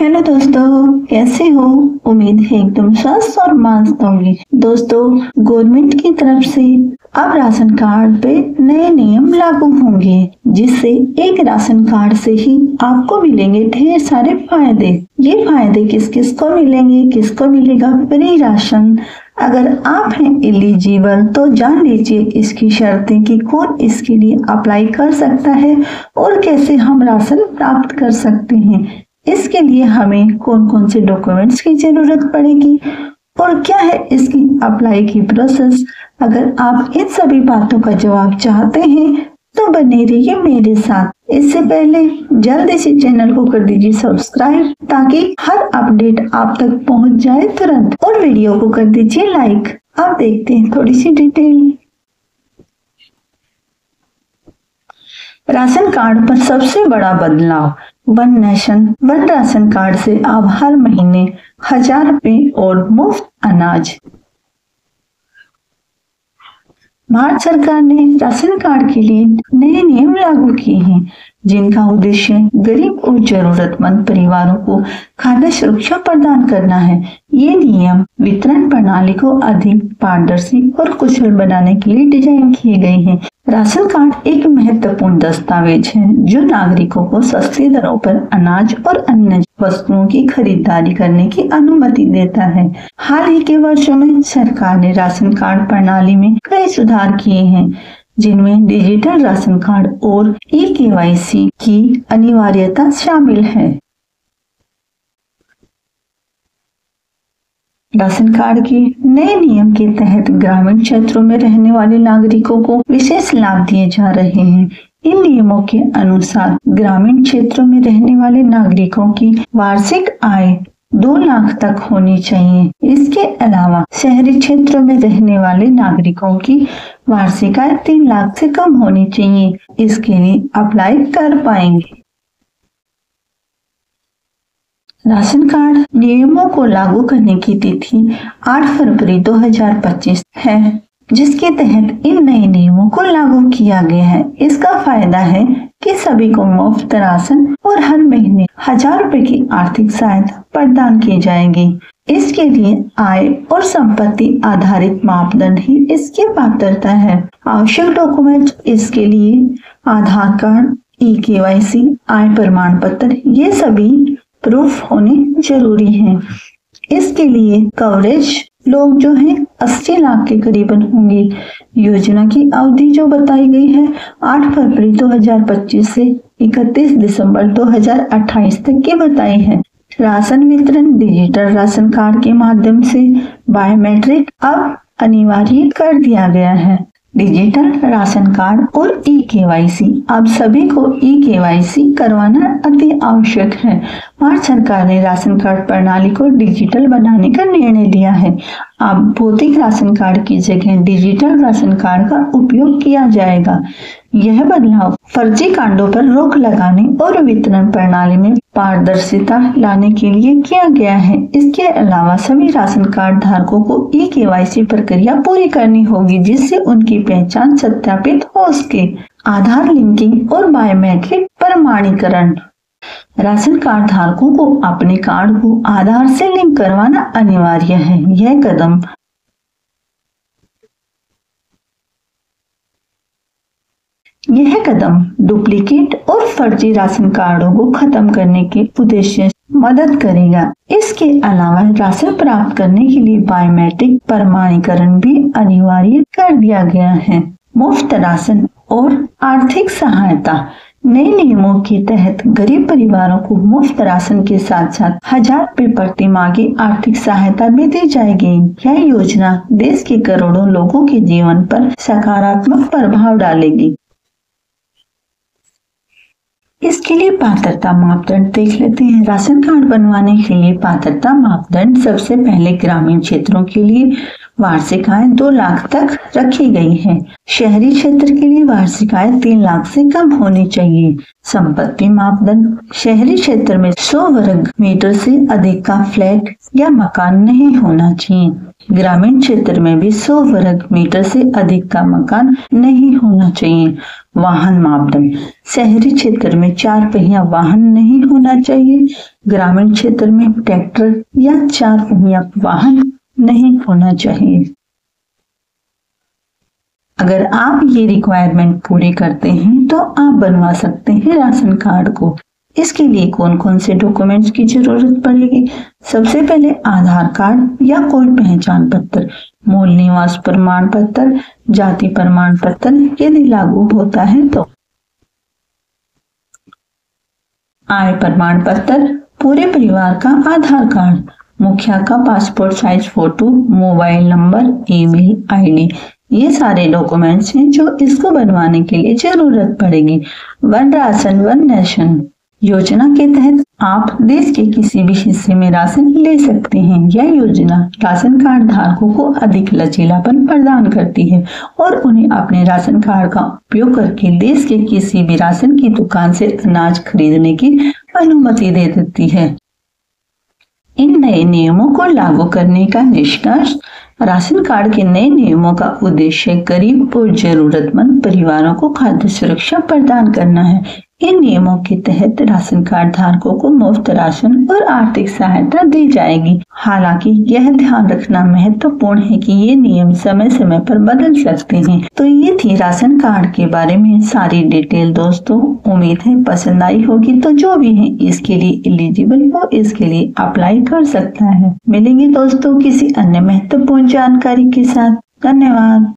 Hello दोस्तों, कैसे हो? उम्मीद है एकदम स्वस्थ और मस्त होंगे। दोस्तों, गवर्नमेंट की तरफ से अब राशन कार्ड पे नए नियम लागू होंगे, जिससे एक राशन कार्ड से ही आपको मिलेंगे ढेर सारे फायदे। ये फायदे किस किस को मिलेंगे? किसको मिलेगा फ्री राशन? अगर आप हैं एलिजिबल तो जान लीजिए इसकी शर्तें कि कौन इसके लिए अप्लाई कर सकता है और कैसे हम राशन प्राप्त कर सकते हैं। इसके लिए हमें कौन कौन से डॉक्यूमेंट्स की जरूरत पड़ेगी और क्या है इसकी अप्लाई की प्रोसेस। अगर आप इन सभी बातों का जवाब चाहते हैं तो बने रहिए मेरे साथ। इससे पहले जल्दी से चैनल को कर दीजिए सब्सक्राइब, ताकि हर अपडेट आप तक पहुंच जाए तुरंत, और वीडियो को कर दीजिए लाइक। अब देखते हैं थोड़ी सी डिटेल। राशन कार्ड पर सबसे बड़ा बदलाव, one nation one ration card से अब हर महीने 1000 रुपए और मुफ्त अनाज। भारत सरकार ने राशन कार्ड के लिए नए नियम लागू किए हैं, जिनका उद्देश्य गरीब और जरूरतमंद परिवारों को खाद्य सुरक्षा प्रदान करना है। ये नियम वितरण प्रणाली को अधिक पारदर्शी और कुशल बनाने के लिए डिजाइन किए गए हैं। राशन कार्ड एक महत्वपूर्ण दस्तावेज है जो नागरिकों को सस्ती दरों पर अनाज और अन्य वस्तुओं की खरीदारी करने की अनुमति देता है। हाल ही के वर्षों में सरकार ने राशन कार्ड प्रणाली में कई सुधार किए हैं, जिनमें डिजिटल राशन कार्ड और ई-केवाईसी की अनिवार्यता शामिल है। राशन कार्ड के नए नियम के तहत ग्रामीण क्षेत्रों में रहने वाले नागरिकों को विशेष लाभ दिए जा रहे हैं। इन नियमों के अनुसार ग्रामीण क्षेत्रों में रहने वाले नागरिकों की वार्षिक आय 2 लाख तक होनी चाहिए। इसके अलावा शहरी क्षेत्रों में रहने वाले नागरिकों की वार्षिक आय 3 लाख से कम होनी चाहिए। इसके लिए अप्लाई कर पाएंगे। राशन कार्ड नियमों को लागू करने की तिथि 8 फरवरी 2025 है, जिसके तहत इन नए नियमों को लागू किया गया है। इसका फायदा है कि सभी को मुफ्त राशन और हर महीने 1000 रुपए की आर्थिक सहायता प्रदान की जाएगी। इसके लिए आय और संपत्ति आधारित मापदंड ही इसकी पात्रता है। आवश्यक डॉक्यूमेंट इसके लिए आधार कार्ड, ई-केवाईसी, आय प्रमाण पत्र, ये सभी प्रूफ होने जरूरी हैं। इसके लिए कवरेज लोग जो हैं 80 लाख के करीबन होंगे। योजना की अवधि जो बताई गई है 8 फरवरी 2025 से 31 दिसंबर 2028 तक की बताई है। राशन वितरण डिजिटल राशन कार्ड के माध्यम से बायोमेट्रिक अब अनिवार्य कर दिया गया है। डिजिटल राशन कार्ड और ई-केवाईसी, अब सभी को ई-केवाईसी करवाना अति आवश्यक है। भारत सरकार ने राशन कार्ड प्रणाली को डिजिटल बनाने का निर्णय लिया है। अब भौतिक राशन कार्ड की जगह डिजिटल राशन कार्ड का उपयोग किया जाएगा। यह बदलाव फर्जी कांडों पर रोक लगाने और वितरण प्रणाली में पारदर्शिता लाने के लिए किया गया है। इसके अलावा सभी राशन कार्ड धारकों को ई-केवाईसी प्रक्रिया पूरी करनी होगी, जिससे उनकी पहचान सत्यापित हो सके। आधार लिंकिंग और बायोमेट्रिक प्रमाणीकरण, राशन कार्ड धारकों को अपने कार्ड को आधार से लिंक करवाना अनिवार्य है। यह कदम डुप्लीकेट और फर्जी राशन कार्डों को खत्म करने के उद्देश्य से मदद करेगा। इसके अलावा राशन प्राप्त करने के लिए बायोमेट्रिक प्रमाणीकरण भी अनिवार्य कर दिया गया है। मुफ्त राशन और आर्थिक सहायता, नए नियमों के तहत गरीब परिवारों को मुफ्त राशन के साथ साथ 1000 रुपए प्रति माह की आर्थिक सहायता भी दी जाएगी। यह योजना देश के करोड़ों लोगों के जीवन पर सकारात्मक प्रभाव डालेगी। इसके लिए पात्रता मापदंड देख लेते हैं। राशन कार्ड बनवाने के लिए पात्रता मापदंड सबसे पहले ग्रामीण क्षेत्रों के लिए वार्षिक आय 2 लाख तक रखी गई है। शहरी क्षेत्र के लिए वार्षिक आय 3 लाख से कम होनी चाहिए। संपत्ति मापदंड, शहरी क्षेत्र में 100 वर्ग मीटर से अधिक का फ्लैट या मकान नहीं होना चाहिए। ग्रामीण क्षेत्र में भी 100 वर्ग मीटर से अधिक का मकान नहीं होना चाहिए। वाहन मापदंड, शहरी क्षेत्र में 4 पहिया वाहन नहीं होना चाहिए। ग्रामीण क्षेत्र में ट्रैक्टर या 4 पहिया वाहन नहीं होना चाहिए। अगर आप ये रिक्वायरमेंट पूरे करते हैं तो आप बनवा सकते हैं राशन कार्ड को। इसके लिए कौन कौन से डॉक्यूमेंट्स की जरूरत पड़ेगी? सबसे पहले आधार कार्ड या कोई पहचान पत्र, मूल निवास प्रमाण पत्र, जाति प्रमाण पत्र यदि लागू होता है तो, आय प्रमाण पत्र, पूरे परिवार का आधार कार्ड, मुखिया का passport size photo, mobile number, email ID, ये सारे डॉक्यूमेंट्स हैं जो इसको बनवाने के लिए जरूरत पड़ेगी। वन राशन वन नेशन योजना के तहत आप देश के किसी भी हिस्से में राशन ले सकते हैं। यह योजना राशन कार्ड धारकों को अधिक लचीलापन प्रदान करती है और उन्हें अपने राशन कार्ड का उपयोग करके देश के किसी भी राशन की दुकान से अनाज खरीदने की अनुमति दे देती है। इन नए नियमों को लागू करने का निष्कर्ष, राशन कार्ड के नए नियमों का उद्देश्य गरीब और जरूरतमंद परिवारों को खाद्य सुरक्षा प्रदान करना है। इन नियमों के तहत राशन कार्ड धारकों को मुफ्त राशन और आर्थिक सहायता दी जाएगी। हालांकि यह ध्यान रखना महत्वपूर्ण है कि ये नियम समय समय पर बदल सकते हैं। तो ये थी राशन कार्ड के बारे में सारी डिटेल दोस्तों। उम्मीद है पसंद आई होगी। तो जो भी है इसके लिए एलिजिबल हो इसके लिए अप्लाई कर सकता है। मिलेंगे दोस्तों किसी अन्य महत्वपूर्ण जानकारी के साथ। धन्यवाद।